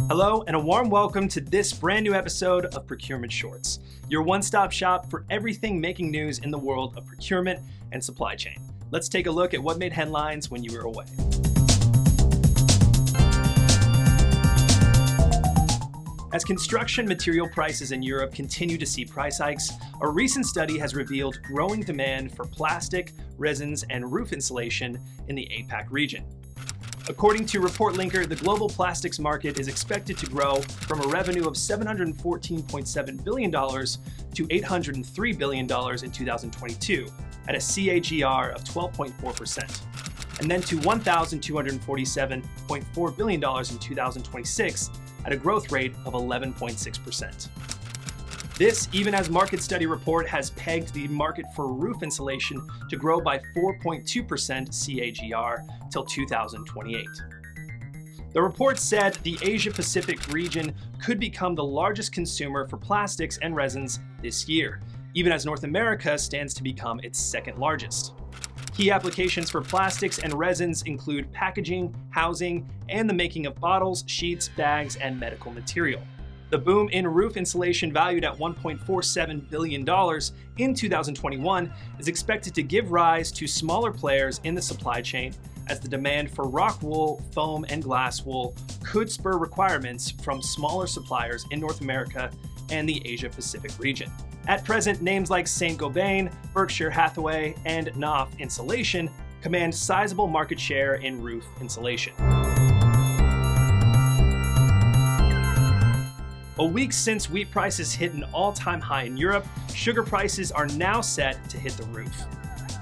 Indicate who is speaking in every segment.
Speaker 1: Hello, and a warm welcome to this brand new episode of Procurement Shorts, your one-stop shop for everything making news in the world of procurement and supply chain. Let's take a look at what made headlines when you were away. As construction material prices in Europe continue to see price hikes, a recent study has revealed growing demand for plastic, resins, and roof insulation in the APAC region. According to Report Linker, the global plastics market is expected to grow from a revenue of $714.7 billion to $803 billion in 2022 at a CAGR of 12.4%, and then to $1,247.4 billion in 2026 at a growth rate of 11.6%. This, even as Market Study Report has pegged the market for roof insulation to grow by 4.2% CAGR till 2028. The report said the Asia-Pacific region could become the largest consumer for plastics and resins this year, even as North America stands to become its second largest. Key applications for plastics and resins include packaging, housing, and the making of bottles, sheets, bags, and medical material. The boom in roof insulation, valued at $1.47 billion in 2021, is expected to give rise to smaller players in the supply chain, as the demand for rock wool, foam, and glass wool could spur requirements from smaller suppliers in North America and the Asia-Pacific region. At present, names like Saint-Gobain, Berkshire Hathaway, and Knauf Insulation command sizable market share in roof insulation. A week since wheat prices hit an all-time high in Europe, sugar prices are now set to hit the roof.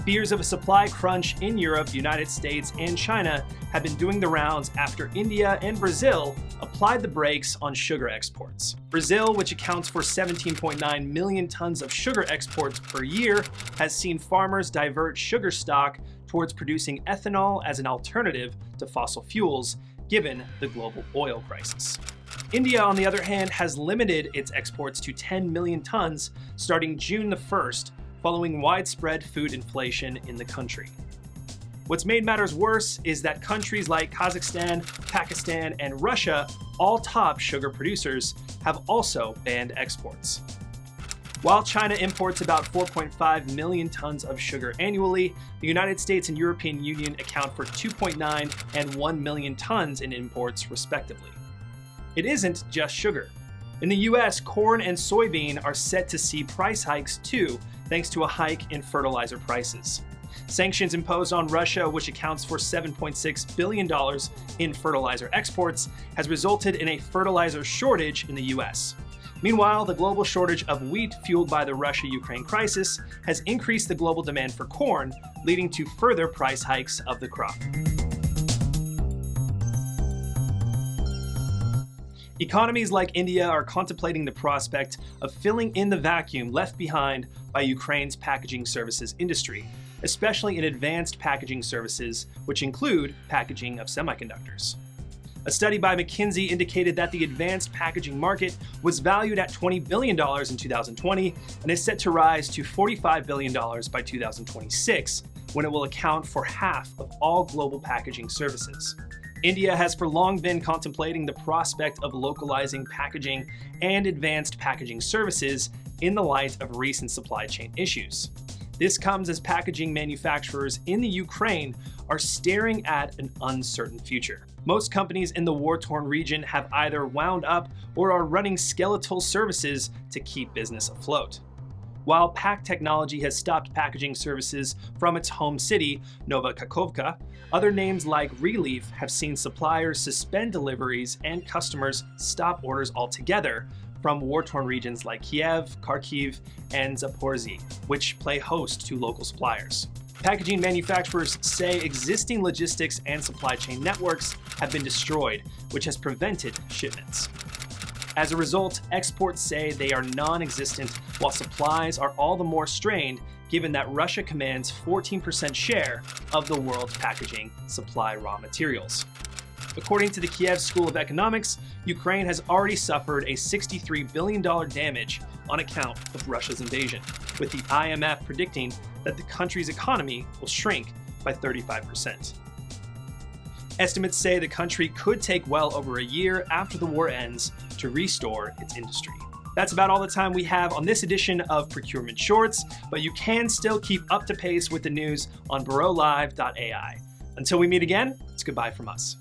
Speaker 1: Fears of a supply crunch in Europe, the United States, and China have been doing the rounds after India and Brazil applied the brakes on sugar exports. Brazil, which accounts for 17.9 million tons of sugar exports per year, has seen farmers divert sugar stock towards producing ethanol as an alternative to fossil fuels, given the global oil crisis. India, on the other hand, has limited its exports to 10 million tons starting June the 1st, following widespread food inflation in the country. What's made matters worse is that countries like Kazakhstan, Pakistan, and Russia, all top sugar producers, have also banned exports. While China imports about 4.5 million tons of sugar annually, the United States and European Union account for 2.9 and 1 million tons in imports, respectively. It isn't just sugar. In the US, corn and soybean are set to see price hikes too, thanks to a hike in fertilizer prices. Sanctions imposed on Russia, which accounts for $7.6 billion in fertilizer exports, has resulted in a fertilizer shortage in the US. Meanwhile, the global shortage of wheat fueled by the Russia-Ukraine crisis has increased the global demand for corn, leading to further price hikes of the crop. Economies like India are contemplating the prospect of filling in the vacuum left behind by Ukraine's packaging services industry, especially in advanced packaging services, which include packaging of semiconductors. A study by McKinsey indicated that the advanced packaging market was valued at $20 billion in 2020 and is set to rise to $45 billion by 2026, when it will account for half of all global packaging services. India has for long been contemplating the prospect of localizing packaging and advanced packaging services in the light of recent supply chain issues. This comes as packaging manufacturers in the Ukraine are staring at an uncertain future. Most companies in the war-torn region have either wound up or are running skeletal services to keep business afloat. While Pack Technology has stopped packaging services from its home city, Nova Kakhovka, other names like Relief have seen suppliers suspend deliveries and customers stop orders altogether from war-torn regions like Kiev, Kharkiv, and Zaporizhzhia, which play host to local suppliers. Packaging manufacturers say existing logistics and supply chain networks have been destroyed, which has prevented shipments. As a result, exports say they are non-existent, while supplies are all the more strained given that Russia commands 14% share of the world's packaging supply raw materials. According to the Kiev School of Economics, Ukraine has already suffered a $63 billion damage on account of Russia's invasion, with the IMF predicting that the country's economy will shrink by 35%. Estimates say the country could take well over a year after the war ends to restore its industry. That's about all the time we have on this edition of Procurement Shorts, but you can still keep up to pace with the news on burowlive.ai. Until we meet again, it's goodbye from us.